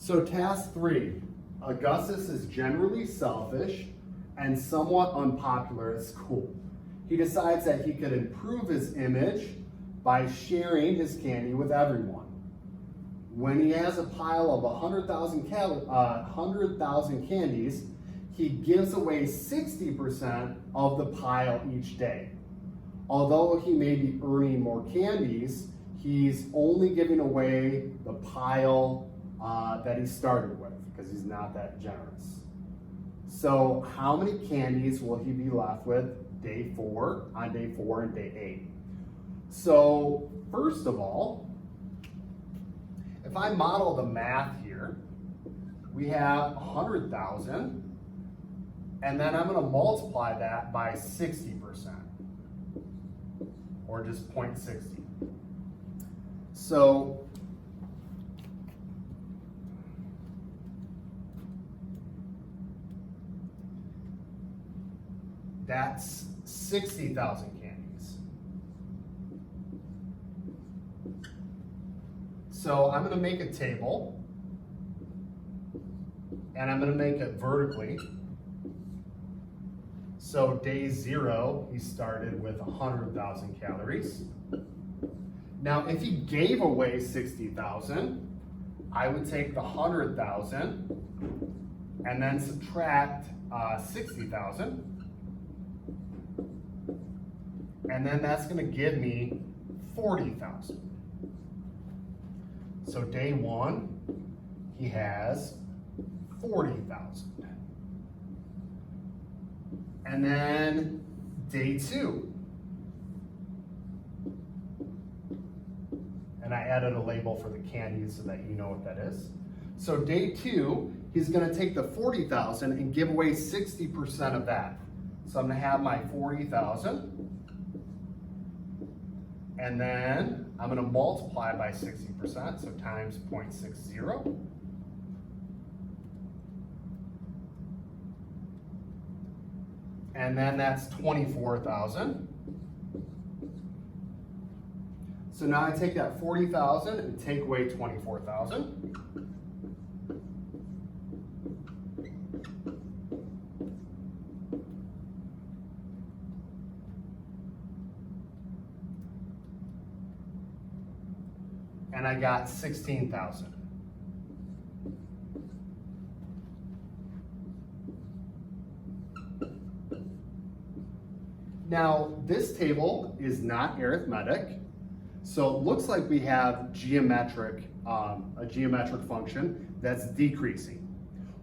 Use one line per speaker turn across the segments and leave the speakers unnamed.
So task 3, Augustus is generally selfish and somewhat unpopular at school. He decides that he could improve his image by sharing his candy with everyone. When he has a pile of 100,000 candies, he gives away 60% of the pile each day. Although he may be earning more candies, he's only giving away the pile that he started with because he's not that generous. So how many candies will he be left with on day 4 and day 8? So first of all, if I model the math here, we have 100,000, and then I'm going to multiply that by 60%, or just 0.60. So that's 60,000 candies. So I'm going to make a table, and I'm going to make it vertically. So day 0, he started with 100,000 calories. Now, if he gave away 60,000, I would take the 100,000 and then subtract 60,000. And then that's going to give me 40,000. So day 1, he has 40,000. And then day 2. And I added a label for the candies so that you know what that is. So day 2, he's going to take the 40,000 and give away 60% of that. So I'm going to have my 40,000. And then I'm going to multiply by 60%, so times 0.60. And then that's 24,000. So now I take that 40,000 and take away 24,000. And I got 16,000. Now, this table is not arithmetic, so it looks like we have a geometric function that's decreasing.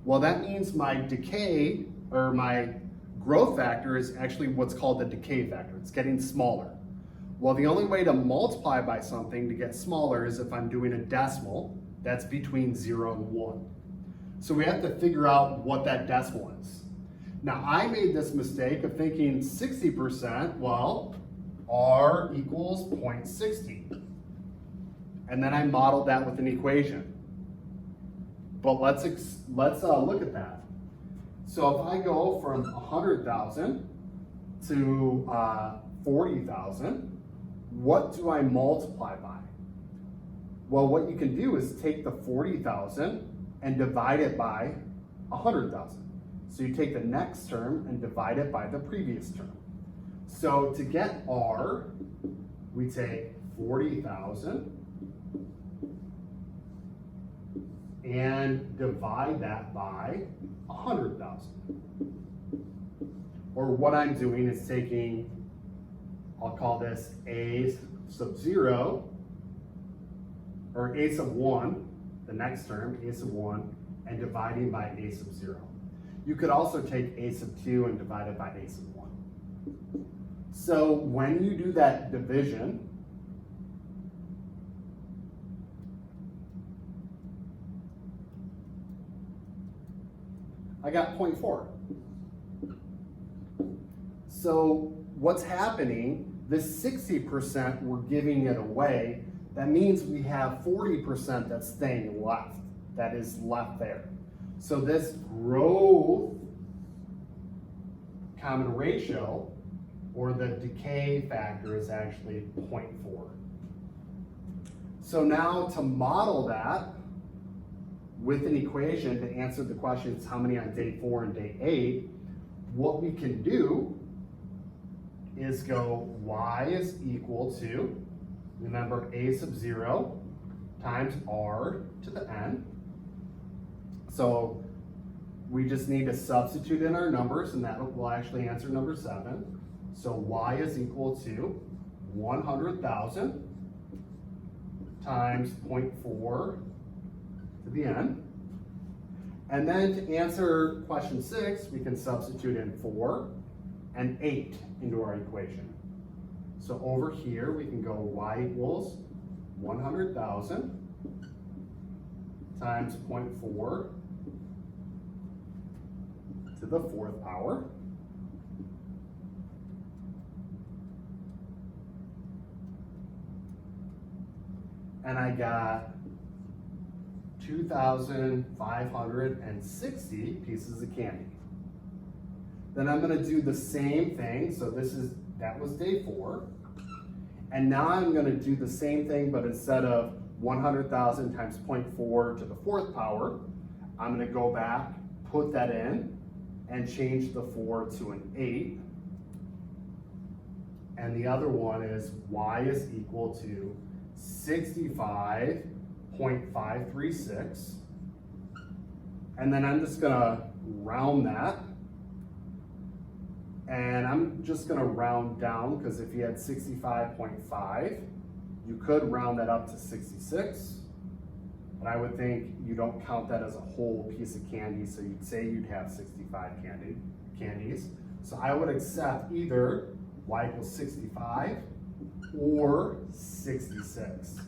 Well, that means my decay, or my growth factor, is actually what's called the decay factor. It's getting smaller. Well, the only way to multiply by something to get smaller is if I'm doing a decimal that's between 0 and 1. So we have to figure out what that decimal is. Now, I made this mistake of thinking 60%, well, R equals 0.60. And then I modeled that with an equation. But let's look at that. So if I go from 100,000 to 40,000, what do I multiply by? Well, what you can do is take the 40,000 and divide it by 100,000. So you take the next term and divide it by the previous term. So to get R, we take 40,000 and divide that by 100,000. Or what I'm doing is taking, I'll call this A sub 0, or A sub 1, the next term, A sub 1, and dividing by A sub 0. You could also take A sub 2 and divide it by A sub 1. So when you do that division, I got 0.4. So what's happening, this 60%, we're giving it away. That means we have 40% that's staying left, that is left there. So this growth common ratio, or the decay factor, is actually 0.4. So now to model that, with an equation to answer the questions how many on day 4 and day 8, what we can do is go y is equal to, remember, a sub 0 times r to the n. So we just need to substitute in our numbers, and that will actually answer number 7. So y is equal to 100,000 times 0.4 to the n. And then to answer question 6, we can substitute in 4 and 8 into our equation. So over here, we can go y equals 100,000 times 0.4 to the 4th power. And I got 2,560 pieces of candy. Then I'm gonna do the same thing. So that was day 4. And now I'm gonna do the same thing, but instead of 100,000 times 0.4 to the 4th power, I'm gonna go back, put that in, and change the 4 to an 8. And the other one is y is equal to 65.536. And then I'm just gonna round that. And I'm just gonna round down, because if you had 65.5, you could round that up to 66. But I would think you don't count that as a whole piece of candy, so you'd say you'd have 65 candies. So I would accept either y equals 65 or 66.